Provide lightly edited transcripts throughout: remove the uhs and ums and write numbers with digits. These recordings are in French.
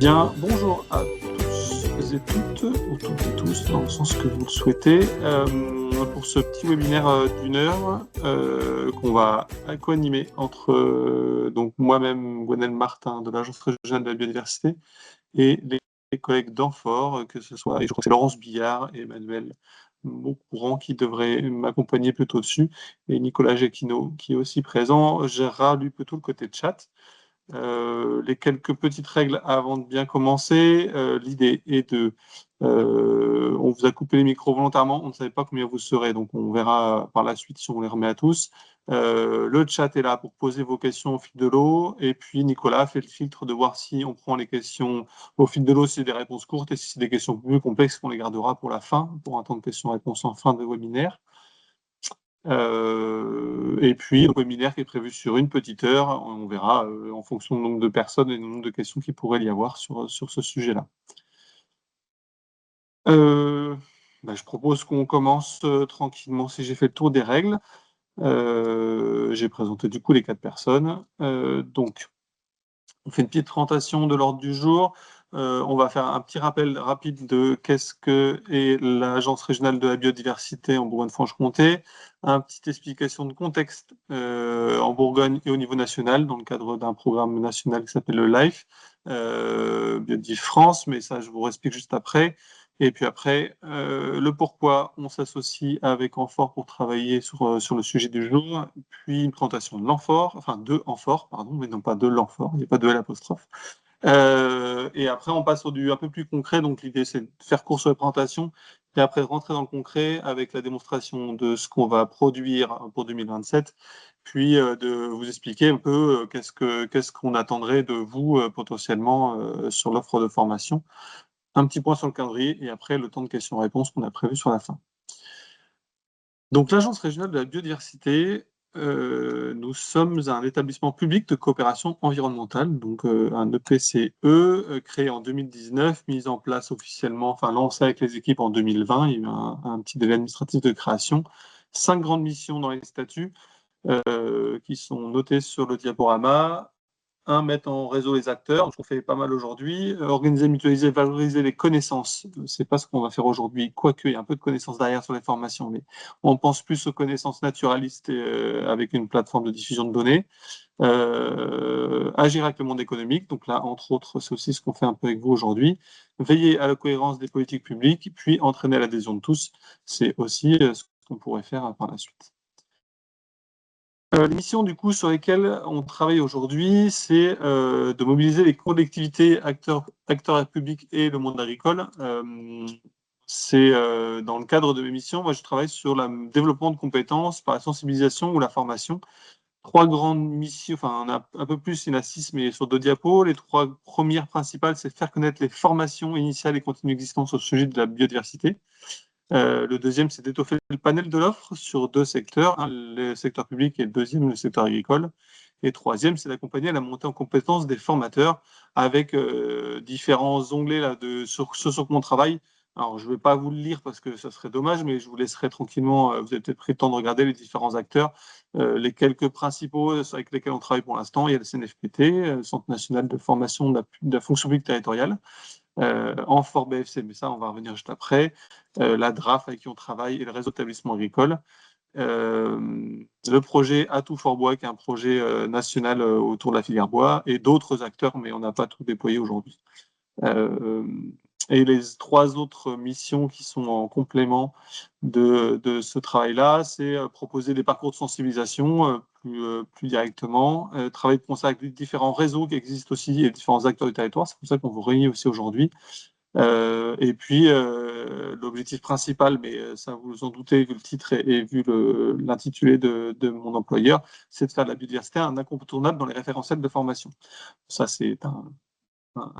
Bien, bonjour à tous et toutes, ou toutes et tous, dans le sens que vous le souhaitez, pour ce petit webinaire d'une heure qu'on va co-animer entre donc moi-même, Gwenaël Martin de l'Agence régionale de la biodiversité et les collègues d'Amphore, que ce soit, et je crois que c'est Laurence Billard et Emmanuel Beaucourant qui devraient m'accompagner plutôt dessus, et Nicolas Jacquinot qui est aussi présent, gérera lui plutôt le côté chat. Les quelques petites règles avant de bien commencer. L'idée est de... on vous a coupé les micros volontairement, on ne savait pas combien vous serez, donc on verra par la suite si on les remet à tous. Le chat est là pour poser vos questions au fil de l'eau, et puis Nicolas fait le filtre de voir si on prend les questions au fil de l'eau, si c'est des réponses courtes, et si c'est des questions plus complexes, on les gardera pour la fin, pour un temps de questions-réponses en fin de webinaire. Et puis, le webinaire qui est prévu sur une petite heure, on verra en fonction du nombre de personnes et du nombre de questions qu'il pourrait y avoir sur ce sujet-là. Je propose qu'on commence tranquillement si j'ai fait le tour des règles. J'ai présenté du coup les 4 personnes. Donc, on fait une petite présentation de l'ordre du jour. On va faire un petit rappel rapide de qu'est-ce que est l'Agence régionale de la biodiversité en Bourgogne-Franche-Comté, une petite explication de contexte en Bourgogne et au niveau national, dans le cadre d'un programme national qui s'appelle le LIFE, Biodiv France, mais ça je vous explique juste après. Et puis après, le pourquoi on s'associe avec Amphore pour travailler sur le sujet du jour, puis une présentation de l'Amphore, enfin de Amphore, pardon, mais non pas de l'Amphore, il n'y a pas de L apostrophe. Et après, on passe au un peu plus concret, donc l'idée c'est de faire court sur la présentation, et après rentrer dans le concret avec la démonstration de ce qu'on va produire pour 2027, puis de vous expliquer un peu qu'est-ce qu'on attendrait de vous potentiellement sur l'offre de formation. Un petit point sur le calendrier et après le temps de questions-réponses qu'on a prévu sur la fin. Donc l'Agence régionale de la biodiversité, nous sommes un établissement public de coopération environnementale, donc un EPCE créé en 2019, mis en place officiellement, enfin lancé avec les équipes en 2020, il y a eu un petit délai administratif de création, 5 grandes missions dans les statuts qui sont notées sur le diaporama. Mettre en réseau les acteurs, ce qu'on fait pas mal aujourd'hui, organiser, mutualiser, valoriser les connaissances. C'est pas ce qu'on va faire aujourd'hui, quoique il y a un peu de connaissances derrière sur les formations, mais on pense plus aux connaissances naturalistes avec une plateforme de diffusion de données. Agir avec le monde économique, donc là, entre autres, c'est aussi ce qu'on fait un peu avec vous aujourd'hui. Veiller à la cohérence des politiques publiques, puis entraîner à l'adhésion de tous, c'est aussi ce qu'on pourrait faire par la suite. Les missions du coup sur lesquelles on travaille aujourd'hui, c'est de mobiliser les collectivités, acteurs publics et le monde agricole. C'est dans le cadre de mes missions, moi je travaille sur le développement de compétences par la sensibilisation ou la formation. 3 grandes missions, enfin on a un peu plus, il y en a 6, mais sur 2 diapos. Les 3 premières principales, c'est faire connaître les formations initiales et continues existantes au sujet de la biodiversité. Le deuxième, c'est d'étoffer le panel de l'offre sur 2 secteurs, le secteur public et le deuxième, le secteur agricole. Et troisième, c'est d'accompagner la montée en compétences des formateurs avec différents onglets là, sur ce sur quoi on travaille. Alors, je ne vais pas vous le lire parce que ça serait dommage, mais je vous laisserai tranquillement, vous avez peut-être pris le temps de regarder les différents acteurs, les quelques principaux avec lesquels on travaille pour l'instant. Il y a le CNFPT, Centre national de formation de la fonction publique territoriale, Amphore BFC, mais ça, on va revenir juste après, la DRAF avec qui on travaille et le réseau d'établissements agricoles. Le projet Atout Fort Bois, qui est un projet national autour de la filière bois, et d'autres acteurs, mais on n'a pas tout déployé aujourd'hui. Et les 3 autres missions qui sont en complément de ce travail-là, c'est proposer des parcours de sensibilisation plus directement, travailler de concert avec les différents réseaux qui existent aussi et les différents acteurs du territoire. C'est pour ça qu'on vous réunit aussi aujourd'hui. Et puis, l'objectif principal, mais ça vous vous en doutez vu le titre et vu l'intitulé de mon employeur, c'est de faire de la biodiversité un incontournable dans les référentiels de formation. Ça, c'est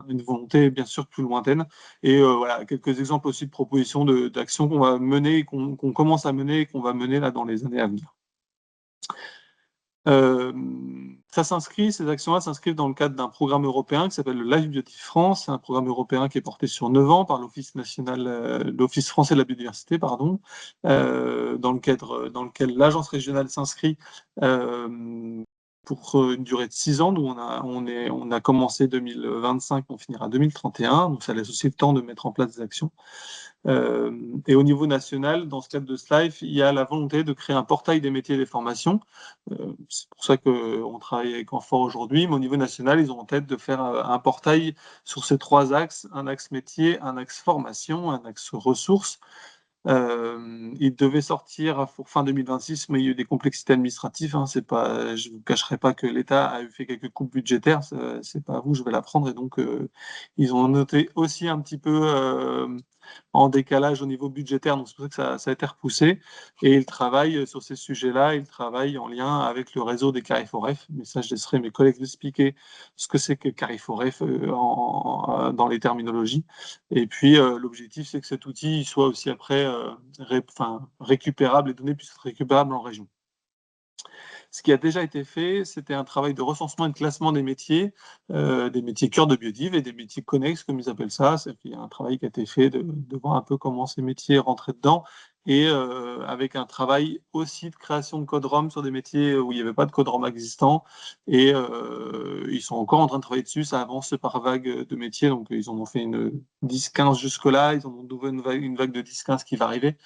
une volonté bien sûr plus lointaine. Et voilà, quelques exemples aussi de propositions d'actions qu'on va mener, qu'on commence à mener et qu'on va mener là dans les années à venir. Ces actions-là s'inscrivent dans le cadre d'un programme européen qui s'appelle le LIFE Biodiv France. C'est un programme européen qui est porté sur 9 ans par l'Office français de la biodiversité, pardon, dans lequel l'agence régionale s'inscrit pour une durée de 6 ans. Nous, on a commencé 2025, on finira 2031, donc ça laisse aussi le temps de mettre en place des actions. Et au niveau national, dans ce cadre de SLIFE, il y a la volonté de créer un portail des métiers et des formations. C'est pour ça qu'on travaille avec Amphore aujourd'hui, mais au niveau national, ils ont en tête de faire un portail sur ces 3 axes, un axe métier, un axe formation, un axe ressources. Il devait sortir pour fin 2026, mais il y a eu des complexités administratives, hein. C'est pas, je vous cacherai pas que l'État a fait quelques coupes budgétaires, c'est pas à vous, je vais l'apprendre, et donc ils ont noté aussi un petit peu en décalage au niveau budgétaire, donc c'est pour ça que ça a été repoussé. Et ils travaillent sur ces sujets-là, ils travaillent en lien avec le réseau des Cariforef, mais ça, je laisserai mes collègues expliquer ce que c'est que Cariforef dans les terminologies. Et puis, l'objectif, c'est que cet outil soit aussi après récupérable, les données puissent être récupérables en région. Ce qui a déjà été fait, c'était un travail de recensement et de classement des métiers cœur de biodive et des métiers connexes, comme ils appellent ça. Il y a un travail qui a été fait de voir un peu comment ces métiers rentraient dedans, et avec un travail aussi de création de code ROM sur des métiers où il n'y avait pas de code ROM existant. Et ils sont encore en train de travailler dessus, ça avance par vague de métiers, donc ils en ont fait une 10-15 jusque-là, ils en ont nouveau une vague de 10-15 qui va arriver.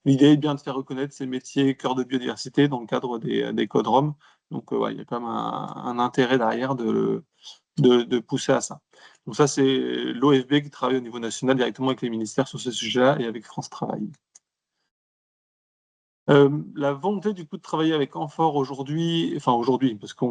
L'idée est bien de faire reconnaître ces métiers cœur de biodiversité dans le cadre des codes ROM. Donc, ouais, il y a quand même un intérêt derrière de pousser à ça. Donc ça, c'est l'OFB qui travaille au niveau national directement avec les ministères sur ce sujet-là et avec France Travail. La volonté du coup de travailler avec Amphore aujourd'hui, parce que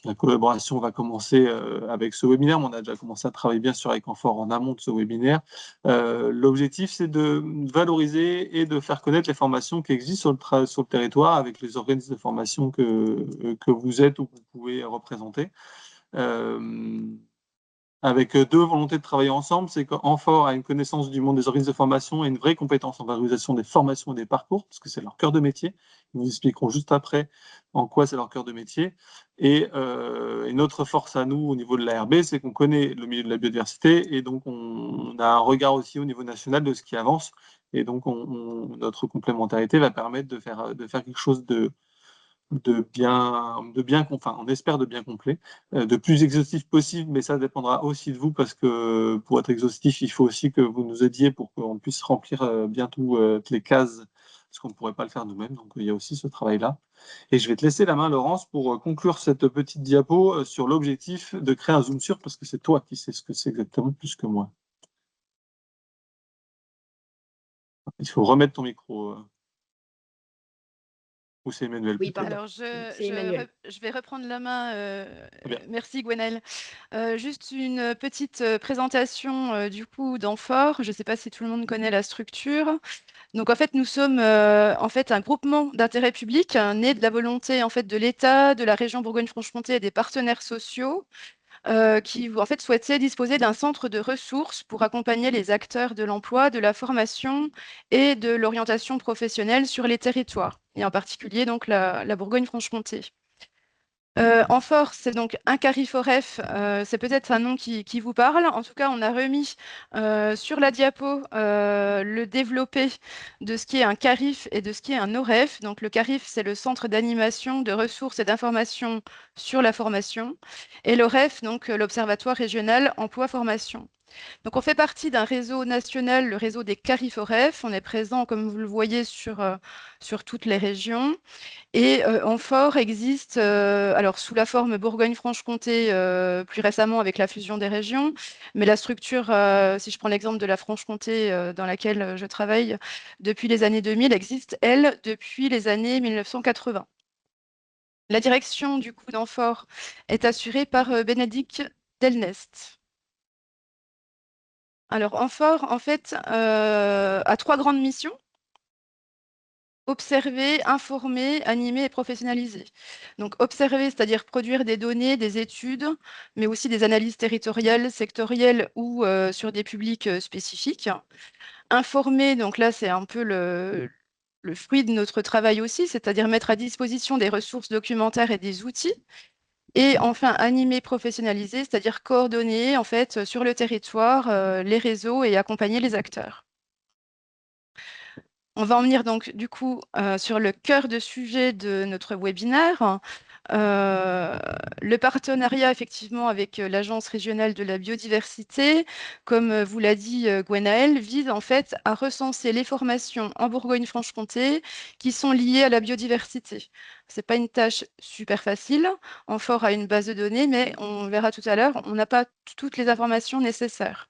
la collaboration va commencer avec ce webinaire, mais on a déjà commencé à travailler bien sûr avec Amphore en amont de ce webinaire. L'objectif, c'est de valoriser et de faire connaître les formations qui existent sur le territoire avec les organismes de formation que vous êtes ou que vous pouvez représenter. Avec 2 volontés de travailler ensemble, c'est qu'Amphore a une connaissance du monde des organismes de formation et une vraie compétence en valorisation des formations et des parcours, parce que c'est leur cœur de métier. Ils vous expliqueront juste après en quoi c'est leur cœur de métier. Et notre force à nous au niveau de l'ARB, c'est qu'on connaît le milieu de la biodiversité, et donc on a un regard aussi au niveau national de ce qui avance. Et donc notre complémentarité va permettre de faire quelque chose enfin, on espère de bien complet, de plus exhaustif possible, mais ça dépendra aussi de vous, parce que pour être exhaustif, il faut aussi que vous nous aidiez pour qu'on puisse remplir bientôt toutes les cases, parce qu'on ne pourrait pas le faire nous-mêmes. Donc il y a aussi ce travail-là. Et je vais te laisser la main, Laurence, pour conclure cette petite diapo sur l'objectif de créer un Zoom sur, parce que c'est toi qui sais ce que c'est exactement plus que moi. Il faut remettre ton micro. Ou c'est Emmanuel, Oui, peut-être. pardon. Alors, C'est Emmanuel. je vais reprendre la main. Très bien. Merci, Gwenaëlle. Juste une petite présentation du coup d'Amphore. Je ne sais pas si tout le monde connaît la structure. Donc, en fait, nous sommes en fait un groupement d'intérêt public né de la volonté en fait de l'État, de la région Bourgogne-Franche-Comté et des partenaires sociaux qui en fait souhaitaient disposer d'un centre de ressources pour accompagner les acteurs de l'emploi, de la formation et de l'orientation professionnelle sur les territoires, et en particulier donc la Bourgogne-Franche-Comté. Amphore, c'est donc un Cariforef, c'est peut-être un nom qui vous parle. En tout cas, on a remis sur la diapo le développé de ce qui est un CARIF et de ce qui est un OREF. Donc, le CARIF, c'est le Centre d'animation, de ressources et d'information sur la formation. Et l'OREF, donc l'Observatoire régional emploi-formation. Donc, on fait partie d'un réseau national, le réseau des Cariforef. On est présent, comme vous le voyez, sur toutes les régions. Et Amphore existe alors sous la forme Bourgogne-Franche-Comté plus récemment avec la fusion des régions, mais la structure, si je prends l'exemple de la Franche-Comté dans laquelle je travaille depuis les années 2000, existe, elle, depuis les années 1980. La direction du coup d'Amphore est assurée par Bénédicte Delnest. Alors Amphore, en fait, a 3 grandes missions: observer, informer, animer et professionnaliser. Donc observer, c'est-à-dire produire des données, des études, mais aussi des analyses territoriales, sectorielles ou sur des publics spécifiques. Informer, donc là c'est un peu le fruit de notre travail aussi, c'est-à-dire mettre à disposition des ressources documentaires et des outils. Et enfin, animer, professionnaliser, c'est-à-dire coordonner en fait sur le territoire les réseaux et accompagner les acteurs. On va en venir donc du coup sur le cœur de sujet de notre webinaire. Euh, le partenariat, effectivement, avec l'Agence régionale de la biodiversité, comme vous l'a dit Gwenaëlle, vise en fait à recenser les formations en Bourgogne-Franche-Comté qui sont liées à la biodiversité. C'est pas une tâche super facile. Amphore a une base de données, mais on verra tout à l'heure, on n'a pas toutes les informations nécessaires.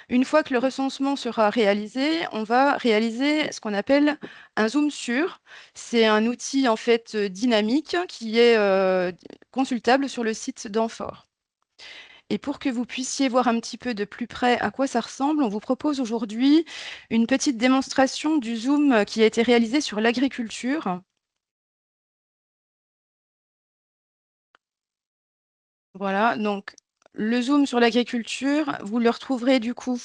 Une fois que le recensement sera réalisé, on va réaliser ce qu'on appelle un zoom sur. C'est un outil en fait dynamique qui est consultable sur le site d'Amphore. Et pour que vous puissiez voir un petit peu de plus près à quoi ça ressemble, on vous propose aujourd'hui une petite démonstration du zoom qui a été réalisé sur l'agriculture. Voilà, donc le zoom sur l'agriculture, vous le retrouverez du coup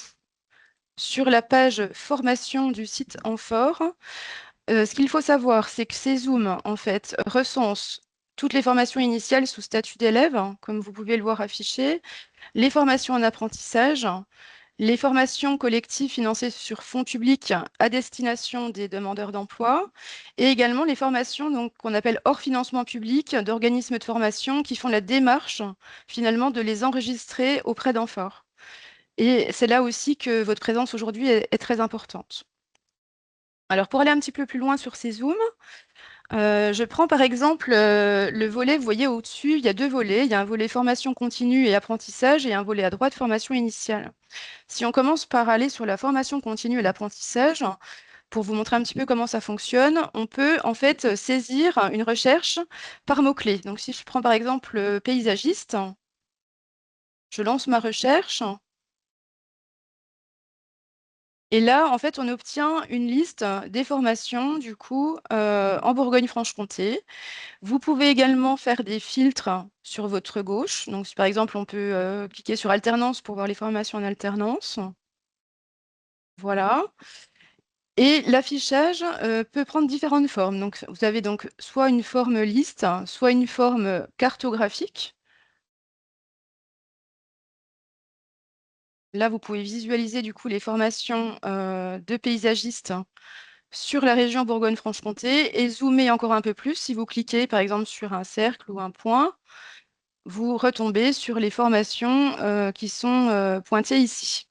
sur la page formation du site Amphore. Ce qu'il faut savoir, c'est que ces zooms, en fait, recensent toutes les formations initiales sous statut d'élève, hein, comme vous pouvez le voir affiché, les formations en apprentissage, les formations collectives financées sur fonds publics à destination des demandeurs d'emploi, et également les formations donc, qu'on appelle hors financement public d'organismes de formation qui font la démarche, finalement, de les enregistrer auprès d'Amphore. Et c'est là aussi que votre présence aujourd'hui est très importante. Alors, pour aller un petit peu plus loin sur ces zooms, je prends par exemple le volet, vous voyez au-dessus, il y a deux volets. Il y a un volet formation continue et apprentissage et un volet à droite formation initiale. Si on commence par aller sur la formation continue et l'apprentissage, pour vous montrer un petit peu comment ça fonctionne, on peut en fait saisir une recherche par mots-clés. Donc si je prends par exemple paysagiste, je lance ma recherche. Et là, en fait, on obtient une liste des formations, du coup, en Bourgogne-Franche-Comté. Vous pouvez également faire des filtres sur votre gauche. Donc, si par exemple, on peut cliquer sur alternance pour voir les formations en alternance. Voilà. Et l'affichage peut prendre différentes formes. Donc, vous avez donc soit une forme liste, soit une forme cartographique. Là, vous pouvez visualiser du coup les formations de paysagistes sur la région Bourgogne-Franche-Comté et zoomer encore un peu plus. Si vous cliquez par exemple sur un cercle ou un point, vous retombez sur les formations qui sont pointées ici.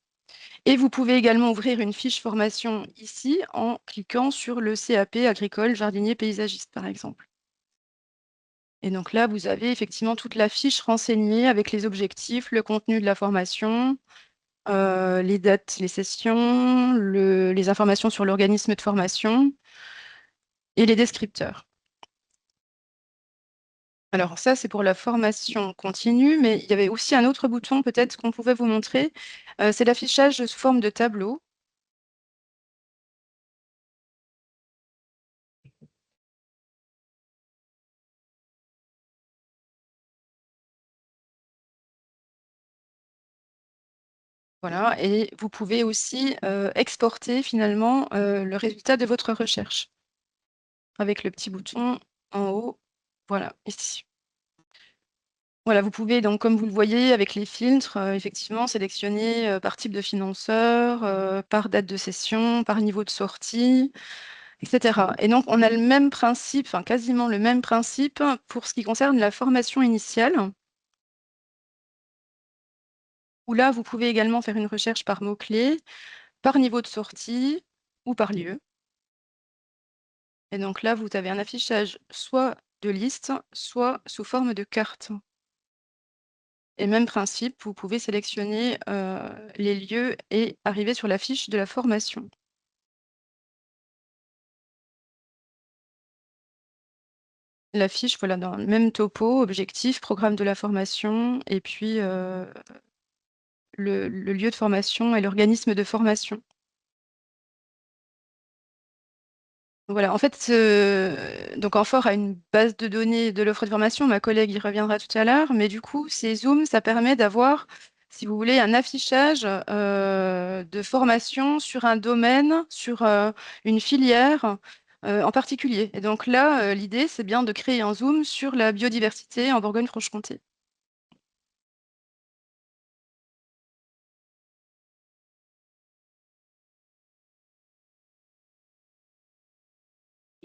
Et vous pouvez également ouvrir une fiche formation ici en cliquant sur le CAP agricole, jardinier, paysagiste, par exemple. Et donc là, vous avez effectivement toute la fiche renseignée avec les objectifs, le contenu de la formation, les dates, les sessions, les informations sur l'organisme de formation et les descripteurs. Alors ça, c'est pour la formation continue, mais il y avait aussi un autre bouton peut-être qu'on pouvait vous montrer. C'est l'affichage sous forme de tableau. Voilà, et vous pouvez aussi exporter finalement le résultat de votre recherche avec le petit bouton en haut, voilà, ici. Voilà, vous pouvez donc, comme vous le voyez, avec les filtres, effectivement, sélectionner par type de financeur, par date de session, par niveau de sortie, etc. Et donc, on a le même principe, enfin quasiment le même principe pour ce qui concerne la formation initiale, où là, vous pouvez également faire une recherche par mots-clés, par niveau de sortie ou par lieu. Et donc là, vous avez un affichage soit de liste, soit sous forme de carte. Et même principe, vous pouvez sélectionner les lieux et arriver sur la fiche de la formation. La fiche, voilà, dans le même topo, objectif, programme de la formation, et puis le lieu de formation et l'organisme de formation. Voilà, en fait, donc Amphore a une base de données de l'offre de formation, ma collègue y reviendra tout à l'heure, mais du coup, ces zooms, ça permet d'avoir, si vous voulez, un affichage de formation sur un domaine, sur une filière en particulier. Et donc là, l'idée, c'est bien de créer un zoom sur la biodiversité en Bourgogne-Franche-Comté.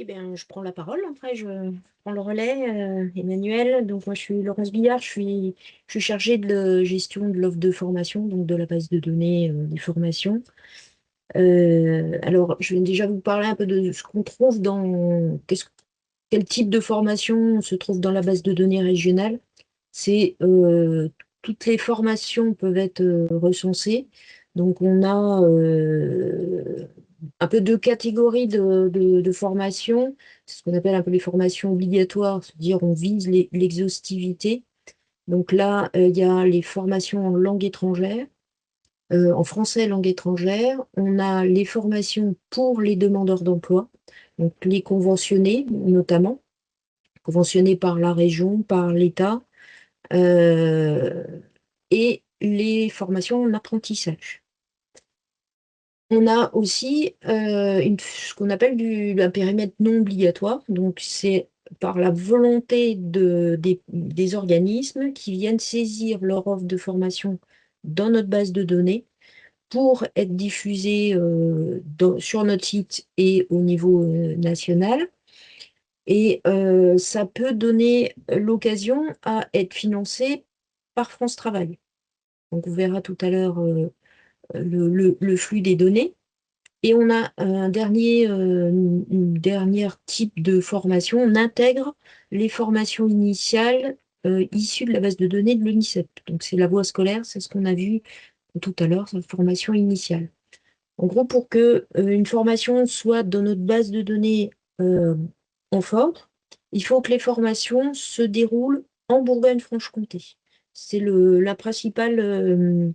Eh bien, je prends la parole. Après, je prends le relais, Emmanuel. Donc, moi, je suis Laurence Billard. Je suis chargée de la gestion de l'offre de formation, donc de la base de données des formations. Alors, je vais déjà vous parler un peu de ce qu'on trouve quel type de formation se trouve dans la base de données régionale. C'est toutes les formations peuvent être recensées. Donc, on a un peu deux catégories de formations. C'est ce qu'on appelle un peu les formations obligatoires, c'est-à-dire on vise l'exhaustivité. Donc là, il y a les formations en langue étrangère, en français langue étrangère. On a les formations pour les demandeurs d'emploi, donc les conventionnés notamment, conventionnés par la région, par l'État, euh, et les formations en apprentissage. On a aussi ce qu'on appelle un périmètre non obligatoire. Donc, c'est par la volonté des organismes qui viennent saisir leur offre de formation dans notre base de données pour être diffusée sur notre site et au niveau national. Et ça peut donner l'occasion à être financé par France Travail. Donc, on verra tout à l'heure le flux des données. Et on a une dernière type de formation. On intègre les formations initiales issues de la base de données de l'UNICEF. Donc, c'est la voie scolaire, c'est ce qu'on a vu tout à l'heure, cette formation initiale. En gros, pour que une formation soit dans notre base de données euh, en fort, il faut que les formations se déroulent en Bourgogne-Franche-Comté. C'est la principale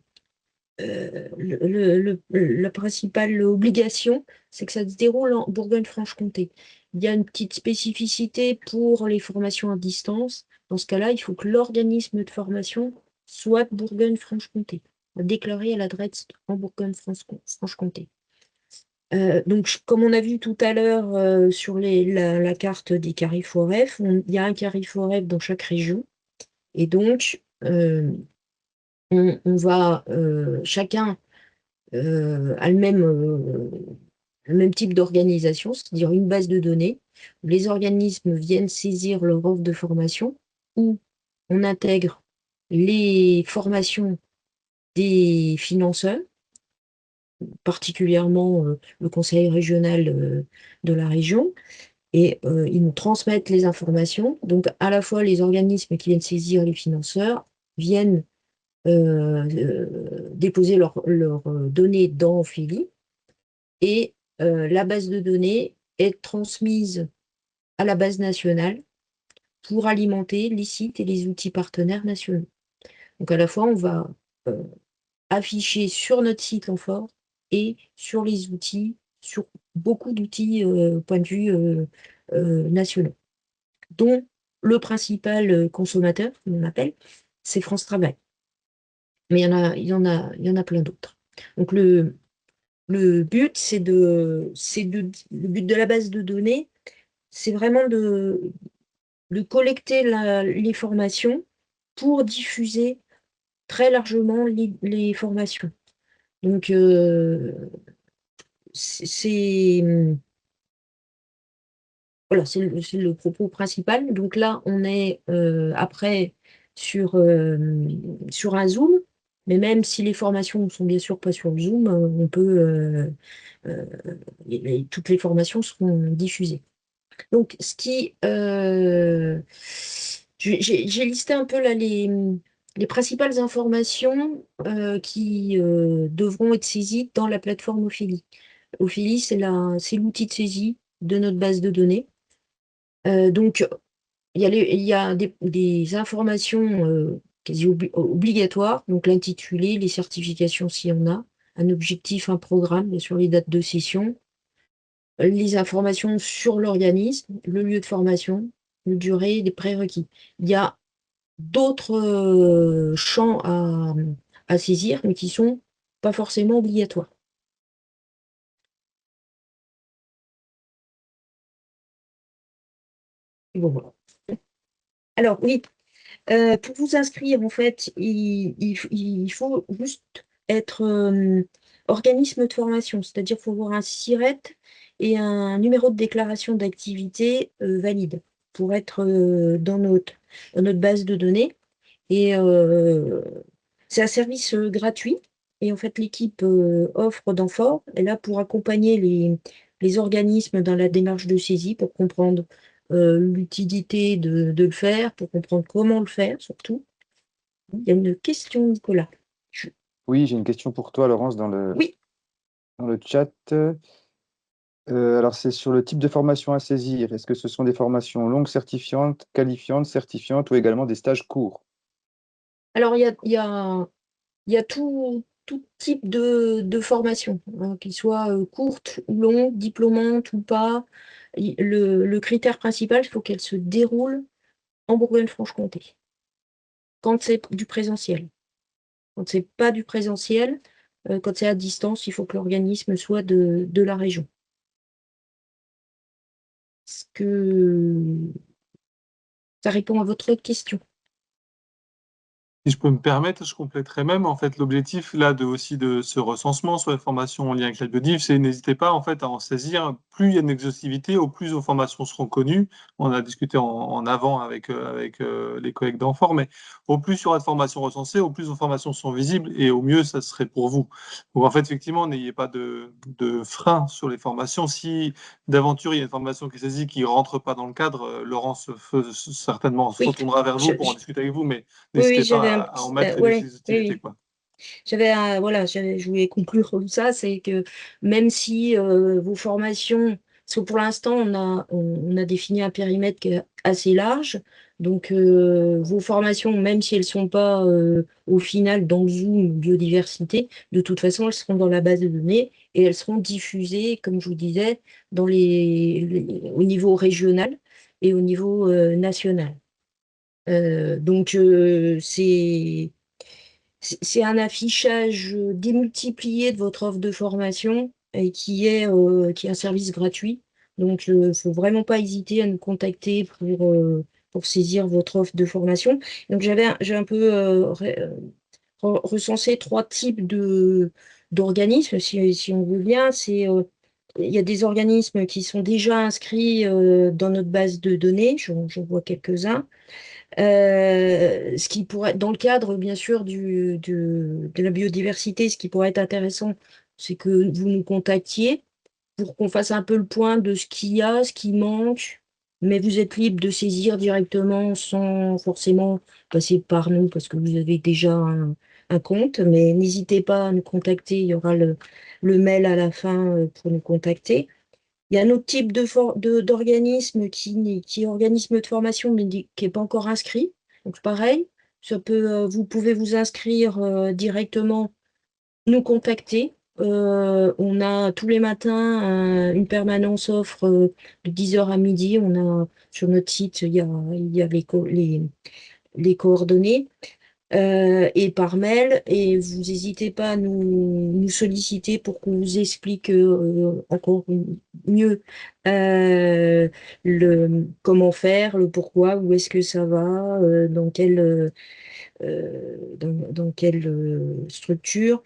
la principale obligation, c'est que ça se déroule en Bourgogne-Franche-Comté. Il y a une petite spécificité pour les formations à distance. Dans ce cas-là, il faut que l'organisme de formation soit de Bourgogne-Franche-Comté, déclaré à l'adresse en Bourgogne-Franche-Comté. Donc, comme on a vu tout à l'heure sur la carte des CARIFOREF, il y a un CARIFOREF dans chaque région. Et donc, on va chacun a le même type d'organisation, c'est-à-dire une base de données où les organismes viennent saisir leur offre de formation, où on intègre les formations des financeurs, particulièrement le conseil régional de la région, et ils nous transmettent les informations. Donc, à la fois, les organismes qui viennent saisir les financeurs viennent déposer leurs données dans Ophélie, et la base de données est transmise à la base nationale pour alimenter les sites et les outils partenaires nationaux. Donc à la fois, on va euh, afficher sur notre site l'amphore et sur les outils, sur beaucoup d'outils au point de vue nationaux, dont le principal consommateur, comme on appelle, c'est France Travail. Mais il y en a plein d'autres. Donc le but, le but de la base de données, c'est vraiment de collecter les formations pour diffuser très largement les formations. Donc, c'est voilà, c'est le propos principal. Donc là, on est après sur un Zoom, mais même si les formations ne sont bien sûr pas sur le Zoom, on peut, euh, toutes les formations seront diffusées. Donc, j'ai listé un peu là les principales informations qui devront être saisies dans la plateforme Ophélie. Ophélie, c'est l'outil de saisie de notre base de données. Donc, il y a des informations quasi obligatoires, donc l'intitulé, les certifications s'il y en a, un objectif, un programme, bien sûr les dates de session, les informations sur l'organisme, le lieu de formation, la durée, les prérequis. Il y a d'autres champs à saisir, mais qui sont pas forcément obligatoires. Bon, voilà. Alors oui, pour vous inscrire, en fait, il faut juste être organisme de formation, c'est-à-dire qu'il faut avoir un SIRET et un numéro de déclaration d'activité valide pour être dans notre base de données. Et c'est un service gratuit. Et en fait, l'équipe offre d'Amphore est là pour accompagner les organismes dans la démarche de saisie, pour comprendre l'utilité de le faire, pour comprendre comment le faire surtout. Il y a une question, Nicolas. Je- Oui, j'ai une question pour toi, Laurence, Oui, dans le chat. Alors, c'est sur le type de formation à saisir. Est-ce que ce sont des formations longues certifiantes, qualifiantes, certifiantes ou également des stages courts? alors il y a tout type de formation, hein, qu'ils soient courtes ou longues, diplômantes ou pas. Le critère principal, il faut qu'elle se déroule en Bourgogne-Franche-Comté, quand c'est du présentiel. Quand c'est pas du présentiel, quand c'est à distance, il faut que l'organisme soit de la région. Est-ce que ça répond à votre question? Si je peux me permettre, je compléterais même, en fait, l'objectif là aussi de ce recensement sur les formations en lien avec la biodiv, c'est n'hésitez pas en fait à en saisir. Plus il y a une exhaustivité, au plus vos formations seront connues. On a discuté en avant avec les collègues d'Enfort, mais au plus il y aura de formations recensées, au plus vos formations sont visibles et au mieux ça serait pour vous. Donc en fait, effectivement, n'ayez pas de frein sur les formations. Si d'aventure il y a une formation qui est saisie qui rentre pas dans le cadre, Laurence certainement se Oui, retournera vers vous je- pour en je- discuter avec vous, mais oui, n'hésitez oui, j'avais pas un à en petit, mettre et des ouais, oui, activités, oui. quoi. Voilà, je voulais conclure comme ça, c'est que même si vos formations, parce que pour l'instant, on a défini un périmètre qui est assez large, donc vos formations, même si elles ne sont pas au final dans le Zoom biodiversité, de toute façon, elles seront dans la base de données et elles seront diffusées, comme je vous disais, au niveau régional et au niveau national. Donc, c'est un affichage démultiplié de votre offre de formation et qui est un service gratuit. Donc, il ne faut vraiment pas hésiter à nous contacter pour saisir votre offre de formation. Donc, j'ai un peu recensé trois types d'organismes, si on veut bien. Il y a des organismes qui sont déjà inscrits dans notre base de données, j'en vois quelques-uns. Ce qui pourrait, dans le cadre, bien sûr, de la biodiversité, ce qui pourrait être intéressant, c'est que vous nous contactiez pour qu'on fasse un peu le point de ce qu'il y a, ce qui manque, mais vous êtes libre de saisir directement sans forcément passer par nous parce que vous avez déjà un compte, mais n'hésitez pas à nous contacter, il y aura le mail à la fin pour nous contacter. Il y a un autre type d'organisme qui est organisme de formation, mais qui n'est pas encore inscrit. Donc, pareil, vous pouvez vous inscrire directement, nous contacter. On a tous les matins une permanence offre de 10 heures à midi. Sur notre site, il y a les coordonnées et par mail. Et vous n'hésitez pas à nous solliciter pour qu'on vous explique encore mieux comment faire, le pourquoi, où est-ce que ça va, dans quelle structure.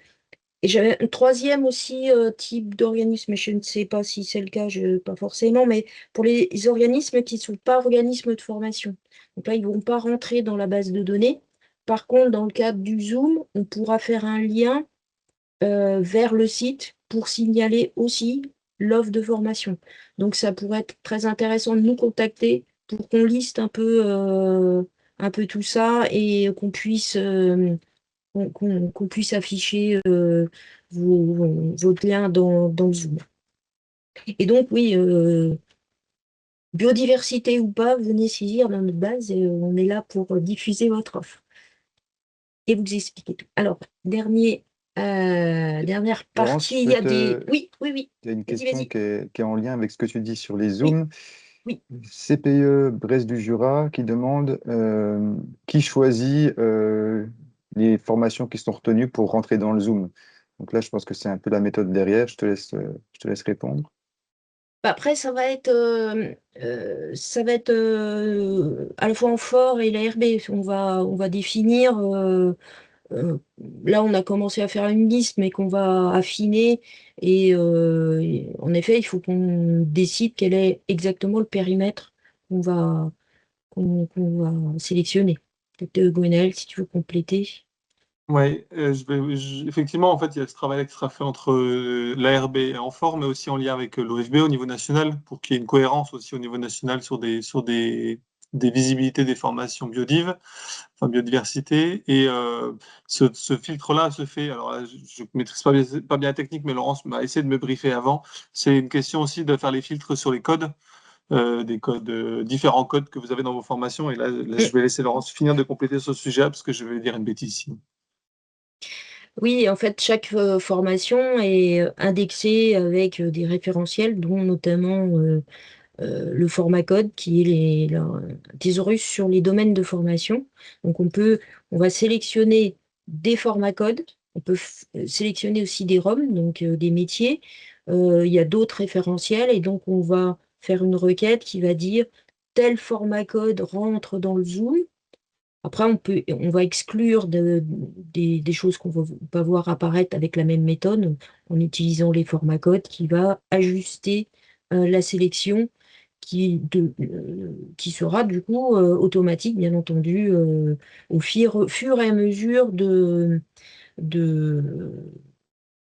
Et j'avais un troisième aussi type d'organisme, mais je ne sais pas si c'est le cas, pas forcément, mais pour les organismes qui ne sont pas organismes de formation. Donc là, ils ne vont pas rentrer dans la base de données. Par contre, dans le cadre du Zoom, on pourra faire un lien vers le site pour signaler aussi l'offre de formation. Donc ça pourrait être très intéressant de nous contacter pour qu'on liste un peu tout ça et qu'on puisse afficher votre lien dans le Zoom. Et donc, oui, biodiversité ou pas, venez saisir dans notre base et on est là pour diffuser votre offre et vous expliquer tout. Alors, dernière Laurence, partie, il y a des... Oui, oui, oui. il y a une Vas-y, question vas-y. qui est en lien avec ce que tu dis sur les Oui, Zooms. oui. CPE Brest du Jura qui demande qui choisit les formations qui sont retenues pour rentrer dans le Zoom. Donc là, je pense que c'est un peu la méthode derrière. Je te laisse répondre. Bah, après, ça va être à la fois en fort et l'ARB. On va définir là, on a commencé à faire une liste, mais qu'on va affiner. Et en effet, il faut qu'on décide quel est exactement le périmètre qu'on va sélectionner. Peut-être Gwenaël, si tu veux compléter. Oui, effectivement, en fait, il y a ce travail qui sera fait entre l'ARB et Amphore, mais aussi en lien avec l'OFB au niveau national, pour qu'il y ait une cohérence aussi au niveau national des visibilités des formations enfin biodiversité. Et ce filtre-là se fait, alors là, je ne maîtrise pas bien la technique, mais Laurence m'a essayé de me briefer avant. C'est une question aussi de faire les filtres sur les codes, des codes, différents codes que vous avez dans vos formations. Et là, je vais laisser Laurence finir de compléter ce sujet, parce que je vais dire une bêtise sinon. Oui, en fait, chaque formation est indexée avec des référentiels, dont notamment le format code, qui est la thésaurus sur les domaines de formation. Donc, on va sélectionner des formats code, on peut sélectionner aussi des ROM, donc des métiers. Il y a d'autres référentiels, et donc on va faire une requête qui va dire tel format code rentre dans le Zoom. Après, on va exclure des choses qu'on va pas voir apparaître avec la même méthode, en utilisant les formats code, qui va ajuster la sélection qui sera du coup automatique, bien entendu, au fur et à mesure de, de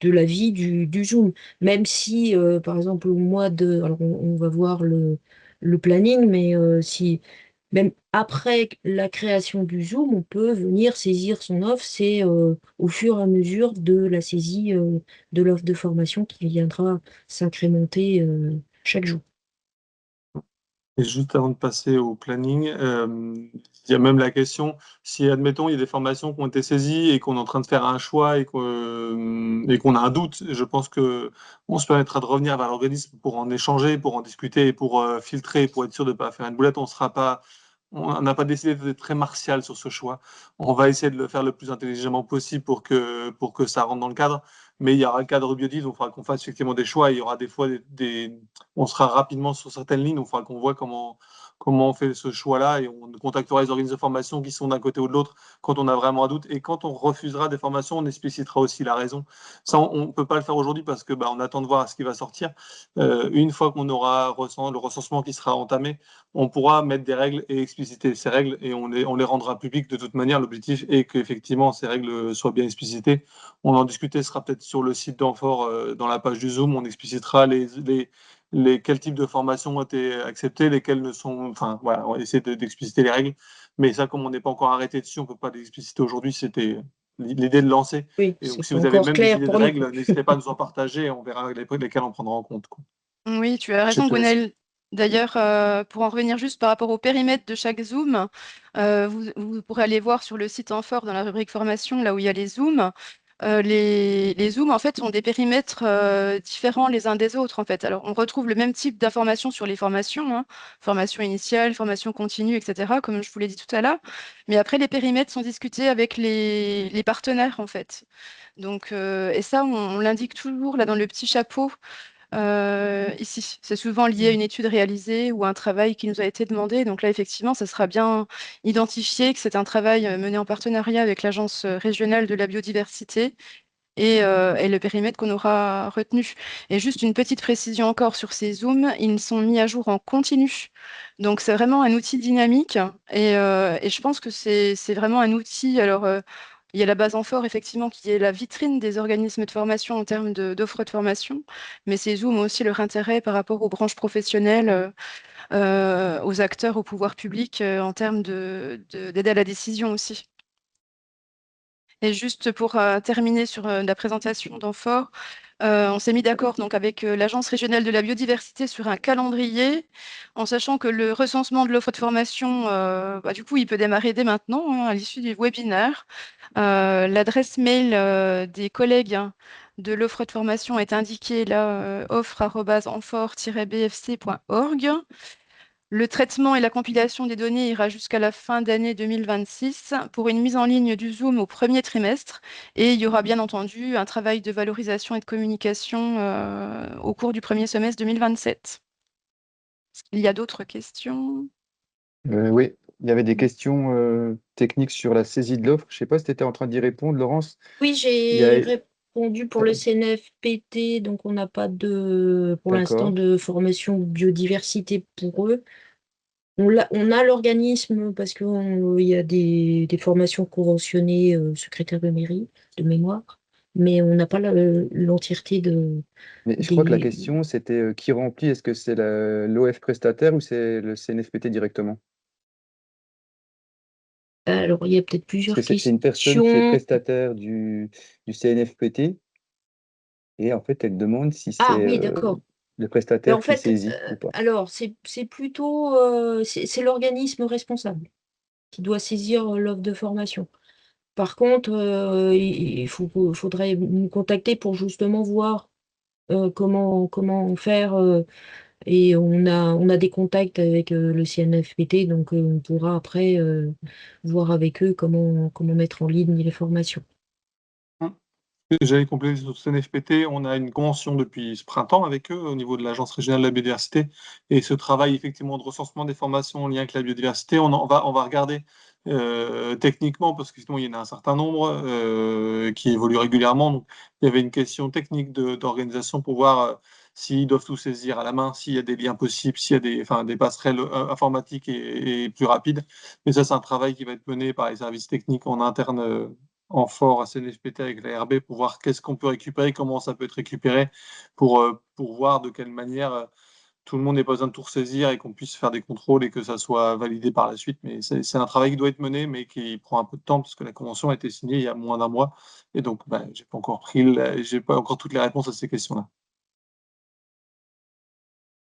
la vie du Zoom. Même si, par exemple, au mois de... Alors, on va voir le planning, mais si même après la création du Zoom, on peut venir saisir son offre. C'est au fur et à mesure de la saisie de l'offre de formation qui viendra s'incrémenter chaque jour. Et juste avant de passer au planning, il y a même la question, si admettons il y a des formations qui ont été saisies et qu'on est en train de faire un choix et qu'on a un doute, je pense que on se permettra de revenir vers l'organisme pour en échanger, pour en discuter, pour filtrer, pour être sûr de ne pas faire une boulette. On n'a pas décidé d'être très martial sur ce choix. On va essayer de le faire le plus intelligemment possible pour que ça rentre dans le cadre. Mais il y aura le cadre biodive, donc il faudra qu'on fasse effectivement des choix. Il y aura des fois on sera rapidement sur certaines lignes, donc il faudra qu'on voit comment on fait ce choix-là, et on contactera les organismes de formation qui sont d'un côté ou de l'autre quand on a vraiment un doute. Et quand on refusera des formations, on explicitera aussi la raison. Ça, on ne peut pas le faire aujourd'hui parce que on attend de voir ce qui va sortir. Une fois qu'on aura le recensement qui sera entamé, on pourra mettre des règles et expliciter ces règles, et on les rendra publiques de toute manière. L'objectif est qu'effectivement ces règles soient bien explicitées. On en discuter, ce sera peut-être sur le site d'Amphore, dans la page du Zoom. On explicitera quels types de formations ont été acceptés, lesquels ne sont. Enfin, voilà, on va essayer d'expliciter les règles. Mais ça, comme on n'est pas encore arrêté dessus, on ne peut pas l'expliciter aujourd'hui. C'était l'idée de lancer. Oui, Et donc, c'est si pas vous avez encore même des clair idées de pour nous. règles, n'hésitez pas à nous en partager, et on verra lesquelles on prendra en compte, quoi. Oui, tu as Je raison, te laisse. Gwenaël. D'ailleurs, pour en revenir juste par rapport au périmètre de chaque Zoom, vous pourrez aller voir sur le site Amphore dans la rubrique formation, là où il y a les Zooms. Les Zooms, en fait, ont des périmètres différents les uns des autres, en fait. Alors, on retrouve le même type d'informations sur les formations, hein, formation initiale, formation continue, etc., comme je vous l'ai dit tout à l'heure. Mais après, les périmètres sont discutés avec les partenaires, en fait. Donc, et ça, on l'indique toujours là dans le petit chapeau. Ici, c'est souvent lié à une étude réalisée ou à un travail qui nous a été demandé. Donc là, effectivement, ça sera bien identifié que c'est un travail mené en partenariat avec l'Agence régionale de la biodiversité et le périmètre qu'on aura retenu. Et juste une petite précision encore sur ces Zooms, ils sont mis à jour en continu. Donc c'est vraiment un outil dynamique et je pense que c'est vraiment un outil. Alors, il y a la base Amphore, effectivement, qui est la vitrine des organismes de formation en termes d'offres de formation, mais ces Zooms ont aussi leur intérêt par rapport aux branches professionnelles, aux acteurs, au pouvoir public, en termes d'aide à la décision aussi. Et juste pour terminer sur la présentation d'Amphore, on s'est mis d'accord donc avec l'Agence régionale de la biodiversité sur un calendrier, en sachant que le recensement de l'offre de formation, du coup, il peut démarrer dès maintenant, hein, à l'issue du webinaire. L'adresse mail des collègues, hein, de l'offre de formation est indiquée là, offre@amphore-bfc.org. Le traitement et la compilation des données ira jusqu'à la fin d'année 2026 pour une mise en ligne du Zoom au premier trimestre. Et il y aura bien entendu un travail de valorisation et de communication au cours du premier semestre 2027. Est-ce qu'il y a d'autres questions? Oui. il y avait des questions techniques sur la saisie de l'offre. Je ne sais pas si tu étais en train d'y répondre, Laurence. Oui, Il y a... j'ai répondu pour le CNFPT, donc on n'a pas pour l'instant D'accord. de formation biodiversité pour eux. On a l'organisme parce qu'il y a des formations conventionnées secrétaire de mairie, de mémoire, mais on n'a pas l'entièreté Mais je crois que la des. question, c'était qui remplit? Est-ce que c'est l'OF prestataire ou c'est le CNFPT directement? Alors, il y a peut-être Parce plusieurs que c'est une personne qui est questions. prestataire du CNFPT et en fait, elle demande si Ah c'est oui, d'accord. le Mais prestataire en qui fait, saisit ou pas. alors, c'est plutôt c'est l'organisme responsable qui doit saisir l'offre de formation. Par contre, faudrait nous contacter pour justement voir comment faire. Et on a des contacts avec le CNFPT, donc on pourra après voir avec eux comment mettre en ligne les formations. J'avais complété sur CNFPT, on a une convention depuis ce printemps avec eux au niveau de l'Agence régionale de la biodiversité et ce travail effectivement de recensement des formations en lien avec la biodiversité, on va regarder techniquement parce que sinon il y en a un certain nombre qui évoluent régulièrement. Donc, il y avait une question technique d'organisation pour voir s'ils doivent tout saisir à la main, s'il y a des liens possibles, s'il y a des passerelles informatiques et plus rapides. Mais ça, c'est un travail qui va être mené par les services techniques en interne. En fort à CNFPT avec la RB pour voir qu'est-ce qu'on peut récupérer, comment ça peut être récupéré, pour voir de quelle manière tout le monde n'ait pas besoin de tout ressaisir et qu'on puisse faire des contrôles et que ça soit validé par la suite. Mais c'est un travail qui doit être mené, mais qui prend un peu de temps parce que la convention a été signée il y a moins d'un mois. Et donc, j'ai pas encore toutes les réponses à ces questions-là.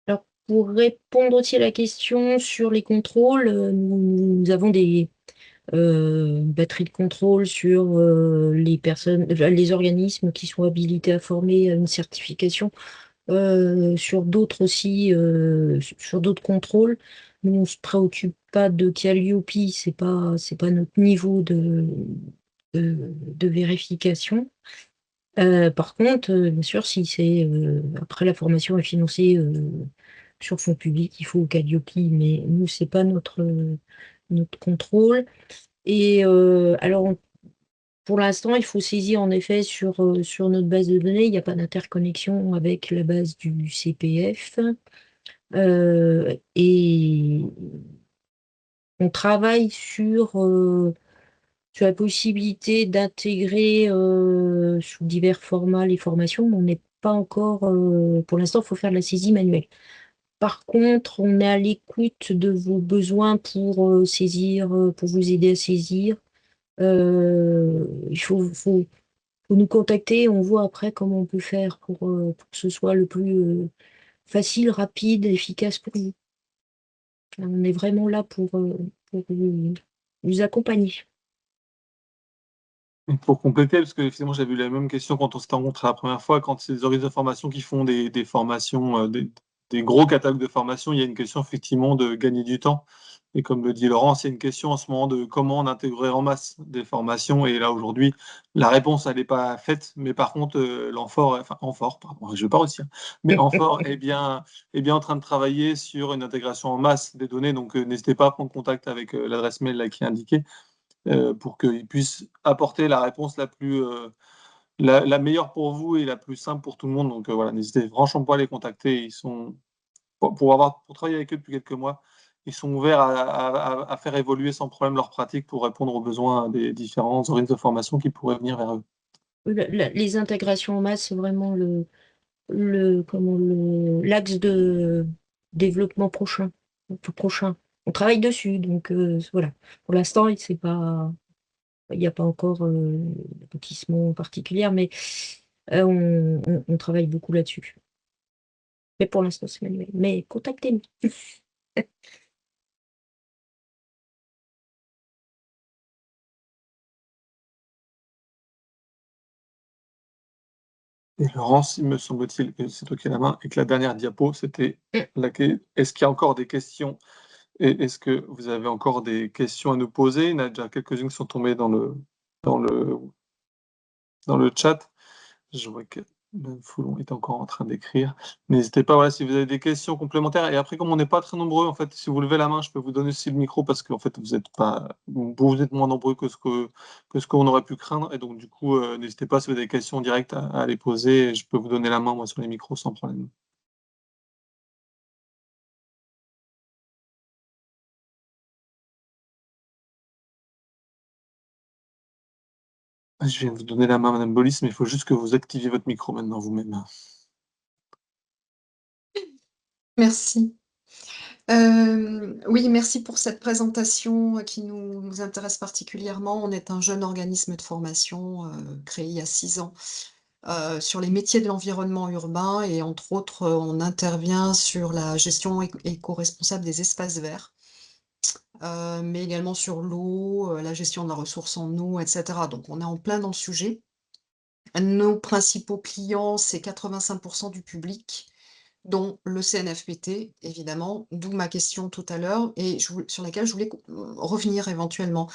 Alors, pour répondre aussi à la question sur les contrôles, nous avons des batteries de contrôle sur les organismes qui sont habilités à former à une certification, sur d'autres aussi, sur d'autres contrôles. Nous, on ne se préoccupe pas de Calliope, c'est pas notre niveau de vérification. Par contre, bien sûr, si après la formation est financée sur fonds publics, il faut Calliope, mais nous, c'est pas notre contrôle. Et alors, pour l'instant, il faut saisir en effet sur notre base de données. Il n'y a pas d'interconnexion avec la base du CPF. Et on travaille sur la possibilité d'intégrer sous divers formats les formations, mais on n'est pas encore. Pour l'instant, il faut faire de la saisie manuelle. Par contre, on est à l'écoute de vos besoins pour saisir, pour vous aider à saisir. Il faut nous contacter. On voit après comment on peut faire pour que ce soit le plus facile, rapide, efficace pour vous. On est vraiment là pour vous accompagner. Et pour compléter, parce que finalement j'avais eu la même question quand on s'était rencontrés la première fois, quand c'est des organismes de formation qui font des formations, des gros catalogues de formation, il y a une question effectivement de gagner du temps. Et comme le dit Laurent, c'est une question en ce moment de comment on intégrer en masse des formations. Et là aujourd'hui, la réponse elle n'est pas faite, mais par contre Amphore, pardon, je vais pas réussir, mais Amphore est bien en train de travailler sur une intégration en masse des données. Donc n'hésitez pas à prendre contact avec l'adresse mail là, qui est indiquée pour qu'ils puissent apporter la réponse la meilleure pour vous et la plus simple pour tout le monde. Donc voilà, n'hésitez franchement pas à les contacter. Ils sont, pour travailler avec eux depuis quelques mois, ils sont ouverts à faire évoluer sans problème leur pratique pour répondre aux besoins des différents organismes de formation qui pourraient venir vers eux. Les intégrations en masse, c'est vraiment l'axe de développement tout prochain. On travaille dessus, donc voilà. Pour l'instant, il n'y a pas encore d'aboutissement particulier, mais on travaille beaucoup là-dessus. Mais pour l'instant, c'est manuel. Mais contactez-nous. Et Laurence, il me semble-t-il que c'est toi qui as la main et que la dernière diapo, c'était est-ce qu'il y a encore des questions et est-ce que vous avez encore des questions à nous poser? Il y en a déjà quelques-unes qui sont tombées dans le chat. Je vois que Madame Foulon est encore en train d'écrire. N'hésitez pas, voilà, si vous avez des questions complémentaires. Et après, comme on n'est pas très nombreux, en fait, si vous levez la main, je peux vous donner aussi le micro parce qu'en fait, vous êtes pas, vous êtes moins nombreux que ce qu'on aurait pu craindre. Et donc, du coup, n'hésitez pas si vous avez des questions directes à les poser. Et je peux vous donner la main, moi, sur les micros sans problème. Je viens de vous donner la main, Madame Bolis, mais il faut juste que vous activiez votre micro maintenant vous-même. Merci. Oui, merci pour cette présentation qui nous intéresse particulièrement. On est un jeune organisme de formation créé il y a 6 ans sur les métiers de l'environnement urbain et entre autres, on intervient sur la gestion éco-responsable des espaces verts, mais également sur l'eau, la gestion de la ressource en eau, etc. Donc on est en plein dans le sujet. Nos principaux clients, c'est 85% du public, dont le CNFPT, évidemment, d'où ma question tout à l'heure et sur laquelle je voulais revenir éventuellement.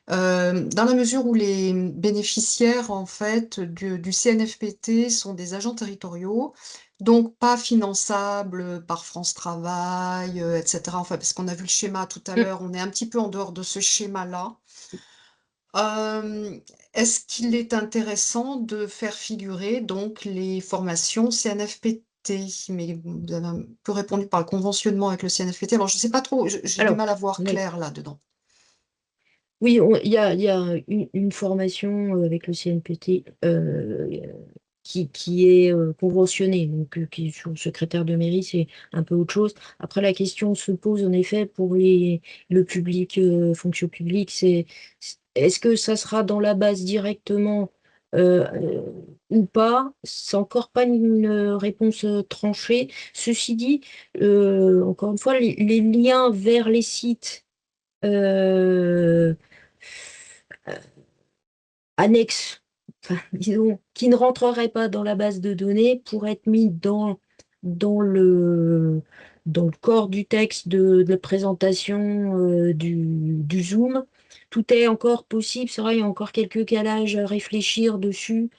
Dans la mesure où les bénéficiaires, en fait, du CNFPT sont des agents territoriaux, donc pas finançables par France Travail, et cetera. Enfin, parce qu'on a vu le schéma tout à l'heure, on est un petit peu en dehors de ce schéma-là. Est-ce qu'il est intéressant de faire figurer donc les formations CNFPT? Mais vous avez un peu répondu par le conventionnement avec le CNFPT. Alors, je ne sais pas trop, j'ai du Alors, mal à voir oui. clair là-dedans. Oui, il y a une formation avec le CNPT qui est conventionnée, donc qui est sur le secrétaire de mairie, c'est un peu autre chose. Après, la question se pose en effet pour le public, fonction publique, est-ce que ça sera dans la base directement ou pas? C'est encore pas une réponse tranchée. Ceci dit, encore une fois, les liens vers les sites euh, annexes, enfin, disons, qui ne rentreraient pas dans la base de données pour être mis dans le, dans le corps du texte de la présentation du Zoom. Tout est encore possible, c'est vrai, il y a encore quelques calages à réfléchir dessus.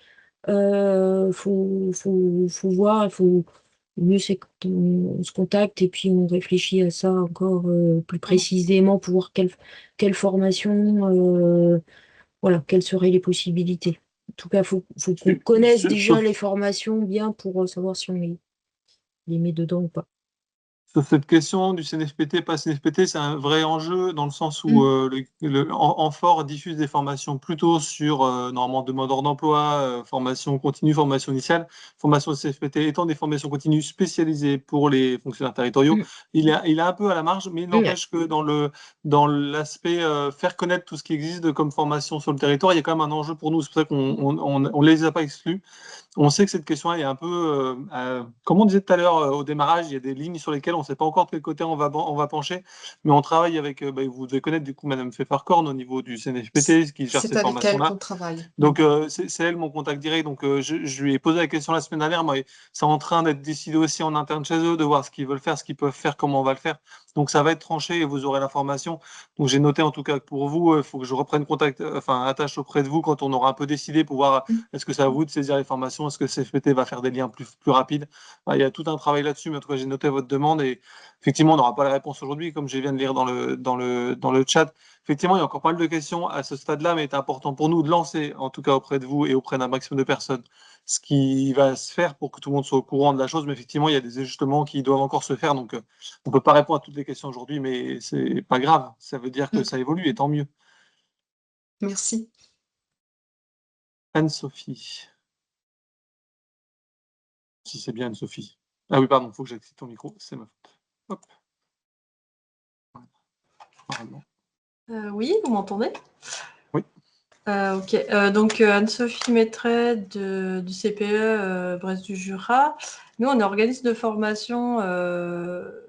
Faut voir, le mieux c'est quand on se contacte et puis on réfléchit à ça encore plus précisément pour voir quelle formation, voilà, quelles seraient les possibilités. En tout cas, faut qu'on connaisse déjà les formations bien pour savoir si on les met dedans ou pas. Sur cette question du CNFPT, pas CNFPT, c'est un vrai enjeu dans le sens où Amphore diffuse des formations plutôt sur normalement demandeurs d'emploi, formation continue, formation initiale. Formation CNFPT étant des formations continues spécialisées pour les fonctionnaires territoriaux, il est un peu à la marge, mais il n'empêche que dans l'aspect faire connaître tout ce qui existe comme formation sur le territoire, il y a quand même un enjeu pour nous. C'est pour ça qu'on les a pas exclus. On sait que cette question-là est un peu, comme on disait tout à l'heure au démarrage, il y a des lignes sur lesquelles on ne sait pas encore de quel côté on va pencher, mais on travaille avec, vous devez connaître du coup Madame Pfefferkorn au niveau du CNFPT, qui gère C'est ces avec elle formations-là. qu'on travaille. Donc c'est elle mon contact direct. Donc je lui ai posé la question la semaine dernière, mais c'est en train d'être décidé aussi en interne chez eux, de voir ce qu'ils veulent faire, ce qu'ils peuvent faire, comment on va le faire. Donc ça va être tranché et vous aurez l'information. Donc j'ai noté en tout cas que pour vous, il faut que je reprenne contact, attache auprès de vous quand on aura un peu décidé pour voir est-ce que c'est à vous de saisir les formations, est-ce que CFPT va faire des liens plus rapides. Il y a tout un travail là-dessus, mais en tout cas j'ai noté votre demande et effectivement on n'aura pas la réponse aujourd'hui, comme je viens de lire dans le chat. Effectivement, il y a encore pas mal de questions à ce stade-là, mais c'est important pour nous de lancer, en tout cas auprès de vous et auprès d'un maximum de personnes, ce qui va se faire pour que tout le monde soit au courant de la chose. Mais effectivement, il y a des ajustements qui doivent encore se faire. Donc, on ne peut pas répondre à toutes les questions aujourd'hui, mais c'est pas grave. Ça veut dire que ça évolue et tant mieux. Merci. Anne-Sophie. Si c'est bien Anne-Sophie. Ah oui, pardon, il faut que j'active ton micro, c'est ma faute. Hop. Normalement. Oui, vous m'entendez? Oui. Ok, donc Anne-Sophie Maitret du CPE Brest du Jura. Nous, on est organisme de formation,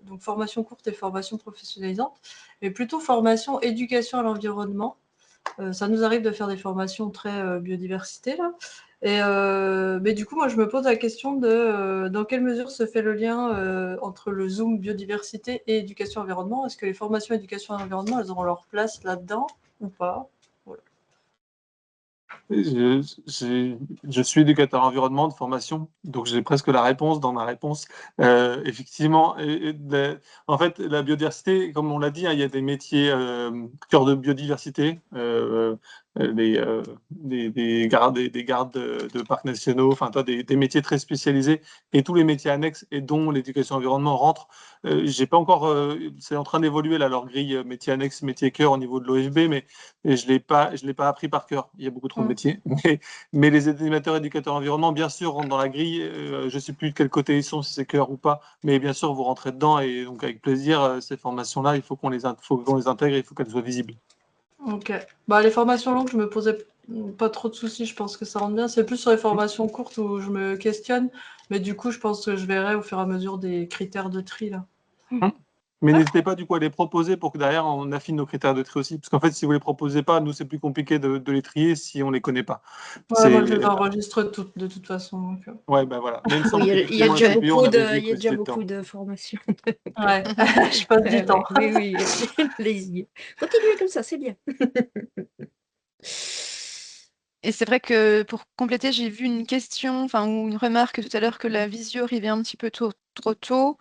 donc formation courte et formation professionnalisante, mais plutôt formation éducation à l'environnement. Ça nous arrive de faire des formations très biodiversité, là. Et mais du coup, moi, je me pose la question de dans quelle mesure se fait le lien entre le Zoom biodiversité et éducation environnement? Est-ce que les formations éducation à l'environnement, elles auront leur place là-dedans ou pas? Voilà. Je suis éducateur environnement de formation, donc j'ai presque la réponse dans ma réponse. Effectivement, en fait, la biodiversité, comme on l'a dit, hein, il y a des métiers cœur de biodiversité, des gardes de parcs nationaux, enfin, des métiers très spécialisés, et tous les métiers annexes, et dont l'éducation environnement rentre. J'ai pas encore, c'est en train d'évoluer là, leur grille métiers annexes, métiers cœur au niveau de l'OFB, mais et je l'ai pas appris par cœur. Il y a beaucoup trop de métiers. Mais les animateurs éducateurs environnement, bien sûr, rentrent dans la grille. Je ne sais plus de quel côté ils sont, si c'est cœur ou pas. Mais bien sûr, vous rentrez dedans. Et donc, avec plaisir, ces formations-là, il faut qu'on les intègre et il faut qu'elles soient visibles. Ok. Bah, les formations longues, je me posais pas trop de soucis. Je pense que ça rentre bien. C'est plus sur les formations courtes où je me questionne. Mais du coup, je pense que je verrai au fur et à mesure des critères de tri, là. Mais n'hésitez pas du coup à les proposer pour que derrière on affine nos critères de tri aussi. Parce qu'en fait, si vous les proposez pas, nous c'est plus compliqué de les trier si on les connaît pas. Ouais, moi, je les enregistre toutes de toute façon. Donc, Ouais, ben voilà. Mais il me Oui, semble il y a qu'effectivement, déjà la CPO, on avait vu il y a que déjà c'était beaucoup dedans. de formations. ouais, je passe du temps. Oui, oui, allez-y. Continuez comme ça, c'est bien. Et c'est vrai que pour compléter, j'ai vu une question, enfin, ou une remarque tout à l'heure que la visio arrivait un petit peu trop tôt.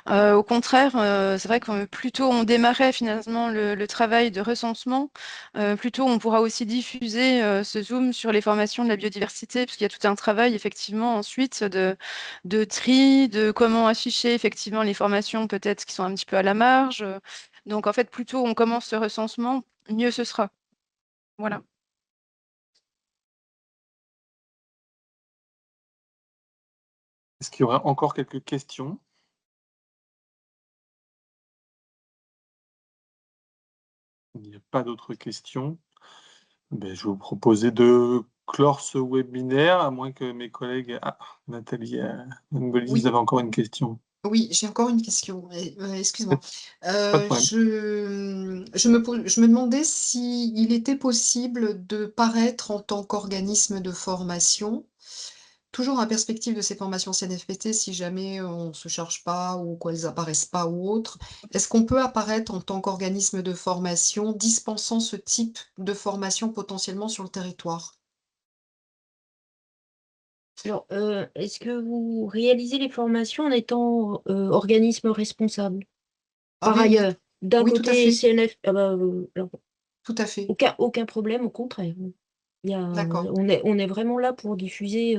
Au contraire, c'est vrai que plus tôt on démarrait finalement le travail de recensement, plus tôt on pourra aussi diffuser ce Zoom sur les formations de la biodiversité, parce qu'il y a tout un travail effectivement ensuite de tri, de comment afficher effectivement les formations peut-être qui sont un petit peu à la marge. Donc en fait, plus tôt on commence ce recensement, mieux ce sera. Voilà. Est-ce qu'il y aurait encore quelques questions? Il n'y a pas d'autres questions. Ben, je vais vous proposer de clore ce webinaire, à moins que mes collègues... Ah, Nathalie, Anne-Bolise, Oui. vous avez encore une question. Oui, j'ai encore une question. Excuse-moi. Pas de problème. Je me demandais s'il était possible de paraître en tant qu'organisme de formation, toujours en perspective de ces formations CNFPT, si jamais on ne se charge pas ou qu'elles apparaissent pas ou autre. Est-ce qu'on peut apparaître en tant qu'organisme de formation dispensant ce type de formation potentiellement sur le territoire? Alors, est-ce que vous réalisez les formations en étant organisme responsable? Ah Par oui, oui. ailleurs, d'un Oui, tout à côté fait. CNF, alors, Tout à fait. aucun problème, au contraire. D'accord. On est vraiment là pour diffuser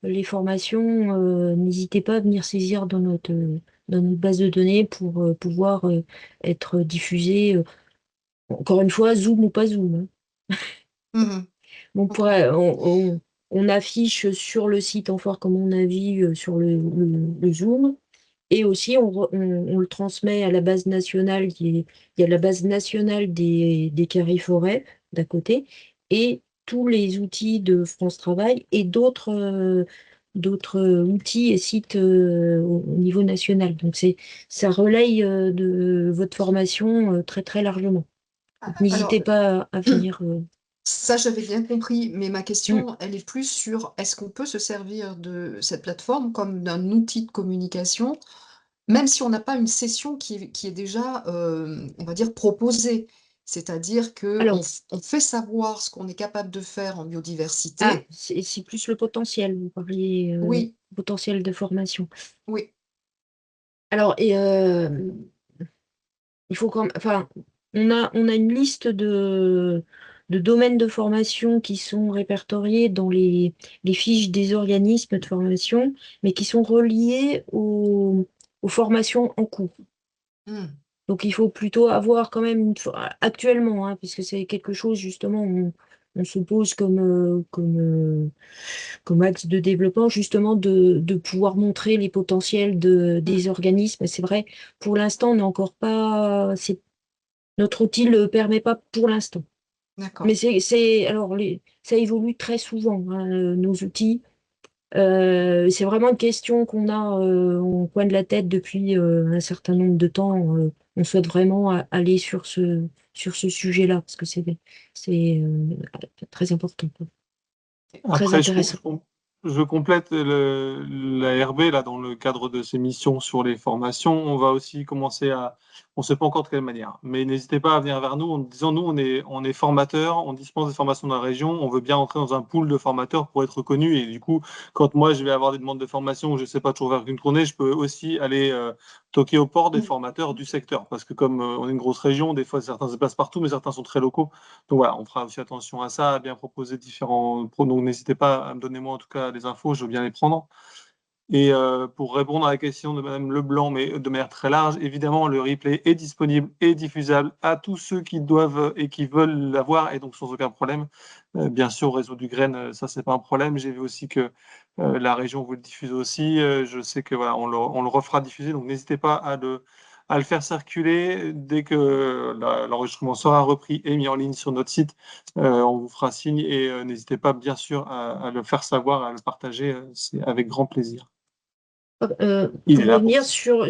les formations. N'hésitez pas à venir saisir dans notre base de données pour pouvoir être diffusé. Encore une fois, Zoom ou pas Zoom, hein. Mhm. On Ok. pourrait, on affiche sur le site Amphore comme on a vu sur le Zoom. Et aussi, on le transmet à la base nationale, il y a la base nationale des carrés-forêts d'à côté, et tous les outils de France Travail et d'autres outils et sites au niveau national. Donc, ça relaye de votre formation très, très largement. Donc, Alors, n'hésitez pas à venir. ça, j'avais bien compris, mais ma Mm. question, elle est plus sur est-ce qu'on peut se servir de cette plateforme comme d'un outil de communication, même si on n'a pas une session qui est déjà, on va dire, proposée. C'est-à-dire Alors, on fait savoir ce qu'on est capable de faire en ah, biodiversité. c'est plus le potentiel, vous parliez Oui, potentiel de formation. oui. Alors, il faut quand même, enfin, on a une liste de domaines de formation qui sont répertoriés dans les fiches des organismes de formation, mais qui sont reliés aux formations en cours. Hmm. Donc, il faut plutôt avoir quand même, actuellement, hein, puisque c'est quelque chose, justement, on se pose comme axe de développement, justement, de pouvoir montrer les potentiels Hmm. des organismes. C'est vrai, pour l'instant, on n'est encore pas, notre outil ne le permet pas pour l'instant. Mais D'accord. alors, ça évolue très souvent, hein, nos outils. C'est vraiment une question qu'on a au coin de la tête depuis un certain nombre de temps. On souhaite vraiment aller sur ce sujet-là, parce que c'est très important, quoi. Très Après, intéressant. je complète la RB là, dans le cadre de ces missions sur les formations. On va aussi commencer on ne sait pas encore de quelle manière, mais n'hésitez pas à venir vers nous en disant, nous, on est formateurs, on dispense des formations dans la région, on veut bien entrer dans un pool de formateurs pour être reconnu. Et du coup, quand moi, je vais avoir des demandes de formation où je ne sais pas toujours vers qui me tourner, je peux aussi aller toquer aux portes des formateurs du secteur. Parce que comme on est une grosse région, des fois, certains se déplacent partout, mais certains sont très locaux. Donc voilà, on fera aussi attention à ça, à bien proposer différents pros. Donc n'hésitez pas à me donner moi en tout cas des infos, je veux bien les prendre. Et pour répondre à la question de Madame Leblanc, mais de manière très large, évidemment, le replay est disponible et diffusable à tous ceux qui doivent et qui veulent l'avoir, et donc sans aucun problème. Bien sûr, au réseau du Graine, ça, c'est pas un problème. J'ai vu aussi que la région vous le diffuse aussi. Je sais que voilà, on le refera diffuser, donc n'hésitez pas à le faire circuler dès que l'enregistrement sera repris et mis en ligne sur notre site. On vous fera signe et n'hésitez pas, bien sûr, à le faire savoir, à le partager. C'est avec grand plaisir. Il est Pour là revenir pour-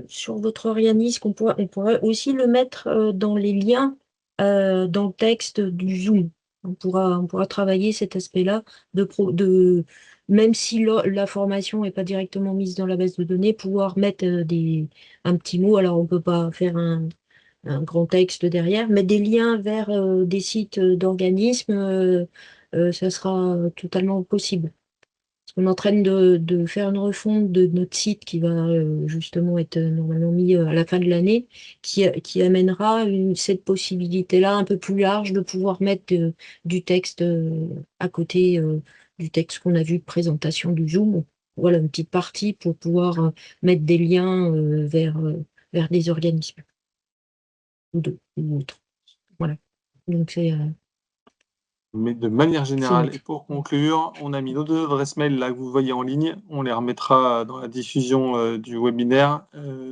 sur votre organisme, on pourrait aussi le mettre dans les liens dans le texte du Zoom. On pourra travailler cet aspect-là même si la formation n'est pas directement mise dans la base de données, pouvoir mettre un petit mot. Alors on ne peut pas faire un grand texte derrière, mais des liens vers des sites d'organismes, ça sera totalement possible. On est en train de faire une refonte de notre site qui va justement être normalement mis à la fin de l'année, qui amènera cette possibilité-là un peu plus large de pouvoir mettre du texte à côté du texte qu'on a vu de présentation du Zoom. Voilà, une petite partie pour pouvoir mettre des liens vers des organismes ou autres. Voilà. Donc Mais de manière c'est générale, noté. et pour conclure, on a mis nos 2 adresses mail là que vous voyez en ligne. On les remettra dans la diffusion du webinaire.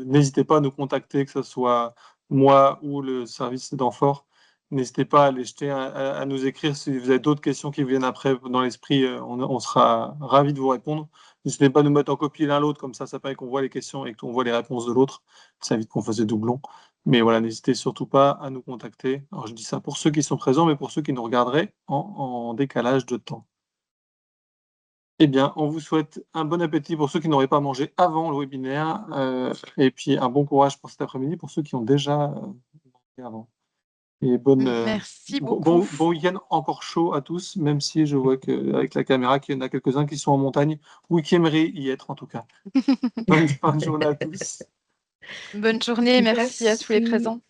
N'hésitez pas à nous contacter, que ce soit moi ou le service d'Amphore. N'hésitez pas à les jeter, à nous écrire si vous avez d'autres questions qui vous viennent après dans l'esprit. On sera ravis de vous répondre. N'hésitez pas à nous mettre en copie l'un l'autre, comme ça permet qu'on voit les questions et qu'on voit les réponses de l'autre. Ça évite qu'on fasse des doublons. Mais voilà, n'hésitez surtout pas à nous contacter. Alors, je dis ça pour ceux qui sont présents, mais pour ceux qui nous regarderaient en décalage de temps. Eh bien, on vous souhaite un bon appétit pour ceux qui n'auraient pas mangé avant le webinaire, et puis un bon courage pour cet après-midi pour ceux qui ont déjà mangé avant. Et Merci beaucoup. bon week-end encore chaud à tous, même si je vois qu'avec la caméra qu'il y en a quelques-uns qui sont en montagne ou qui aimeraient y être en tout cas. Bonne fin de journée à tous. Bonne journée, merci à tous les Merci. présents.